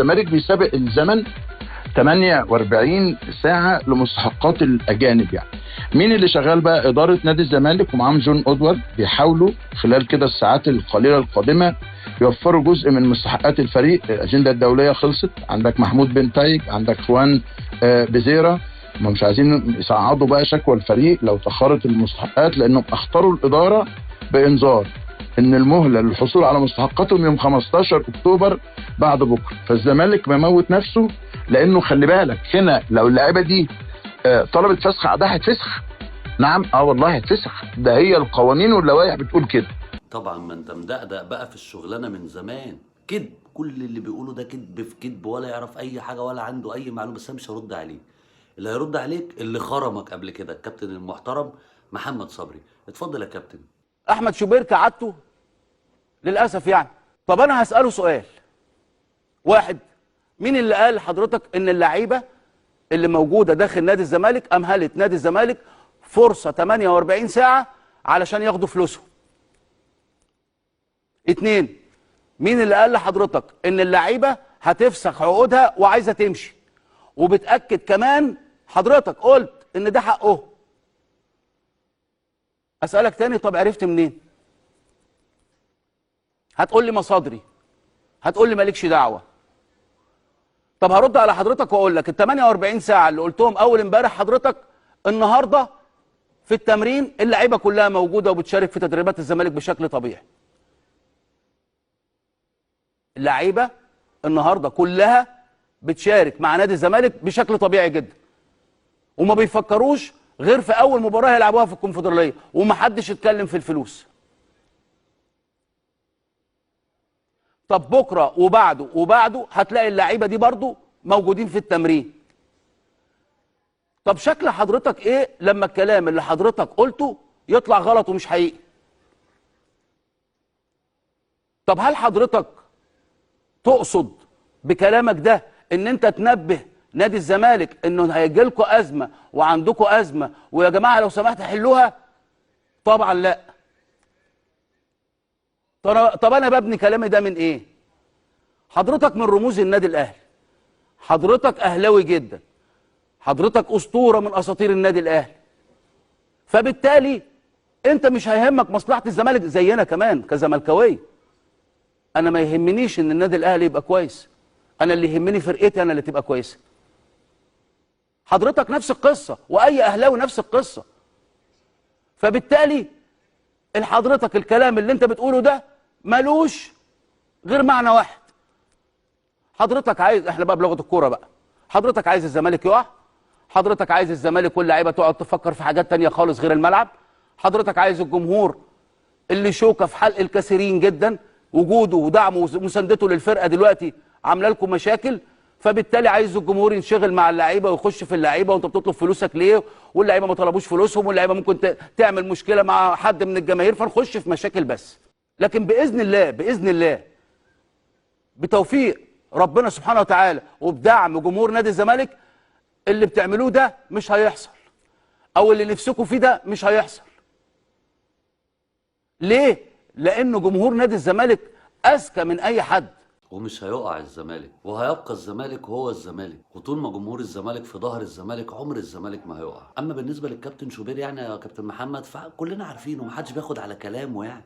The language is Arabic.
الزمالك بيسابق الزمن 48 ساعة لمستحقات الأجانب يعني. مين اللي شغال بقى؟ إدارة نادي الزمالك ومعاهم جون أودوارد بيحاولوا خلال كده الساعات القليلة القادمة يوفروا جزء من مستحقات الفريق. الأجندة الدولية خلصت، عندك محمود بن تايج، عندك خوان بزيرة. هم مش عايزين يصعدوا بقى شكوى الفريق لو تأخرت المستحقات، لأنهم أخطروا الإدارة بإنذار ان المهله للحصول على مستحقاتهم يوم 15 اكتوبر بعد بكره. فالزمالك مموت نفسه، لانه خلي بالك هنا لو اللاعيبه دي طلبت فسخ عقدها هتفسخ. نعم والله هتفسخ، ده هي القوانين واللوائح بتقول كده. طبعا ما انت مدقدق بقى في الشغلانه من زمان. كذب، كل اللي بيقوله ده كذب في كذب، ولا يعرف اي حاجه ولا عنده اي معلومه. بس انا مش هرد عليه. اللي هيرد عليك اللي خرمك قبل كده، الكابتن المحترم محمد صبري. اتفضل يا كابتن. احمد شوبير كعادته للاسف يعني. طب انا هساله سؤال واحد، مين اللي قال لحضرتك ان اللعيبه اللي موجوده داخل نادي الزمالك امهلت نادي الزمالك فرصه 48 ساعه علشان ياخدوا فلوسهم؟ اتنين، مين اللي قال لحضرتك ان اللعيبه هتفسخ عقودها وعايزه تمشي؟ وبتاكد كمان حضرتك قلت ان ده حقه. اسالك تاني، طب عرفت منين؟ هتقول لي مصادري، هتقول لي مالكش دعوه. طب هرد على حضرتك واقول لك ال 48 ساعه اللي قلتهم اول امبارح حضرتك، النهارده في التمرين اللعيبه كلها موجوده وبتشارك في تدريبات الزمالك بشكل طبيعي. اللعيبه النهارده كلها بتشارك مع نادي الزمالك بشكل طبيعي جدا، وما بيفكروش غير في اول مباراه هيلعبوها في الكونفدراليه، ومحدش اتكلم في الفلوس. طب بكره وبعده وبعده هتلاقي اللعيبه دي برضو موجودين في التمرين. طب شكل حضرتك ايه لما الكلام اللي حضرتك قلته يطلع غلط ومش حقيقي؟ طب هل حضرتك تقصد بكلامك ده ان انت تنبه نادي الزمالك انه هيجي لكم ازمه وعندكم ازمه ويا جماعه لو سمحت حلوها؟ طبعا لا. طب انا ببني كلامي ده من ايه؟ حضرتك من رموز النادي الاهلي، حضرتك اهلاوي جدا، حضرتك اسطوره من اساطير النادي الاهلي، فبالتالي انت مش هيهمك مصلحه الزمالك زينا كمان كزملكاويه. انا ما يهمنيش ان النادي الاهلي يبقى كويس، انا اللي يهمني فرقتي انا اللي تبقى كويسه. حضرتك نفس القصه، واي اهلاوي نفس القصه. فبالتالي حضرتك الكلام اللي انت بتقوله ده ملوش غير معنى واحد. حضرتك عايز، احنا بقى بلغه الكوره بقى، حضرتك عايز الزمالك يقع، حضرتك عايز الزمالك واللعيبه تقعد تفكر في حاجات تانية خالص غير الملعب، حضرتك عايز الجمهور اللي شوكه في حلق الكثيرين جدا وجوده ودعمه ومساندته للفرقه دلوقتي عامله لكم مشاكل، فبالتالي عايز الجمهور ينشغل مع اللعيبه ويخش في اللعيبه، وانت بتطلب فلوسك ليه؟ واللعيبه ما طلبوش فلوسهم، واللعيبه ممكن تعمل مشكله مع حد من الجماهير، فنخش في مشاكل بس. لكن باذن الله، باذن الله بتوفيق ربنا سبحانه وتعالى وبدعم جمهور نادي الزمالك، اللي بتعملوه ده مش هيحصل، او اللي نفسكم فيه ده مش هيحصل. ليه؟ لانه جمهور نادي الزمالك اذكى من اي حد. ومش هيقع الزمالك، وهيبقى الزمالك هو الزمالك، وطول ما جمهور الزمالك في ظهر الزمالك عمر الزمالك ما هيقع. اما بالنسبه للكابتن شوبير يعني يا كابتن محمد، فكلنا عارفينه ومحدش بياخد على كلامه يعني.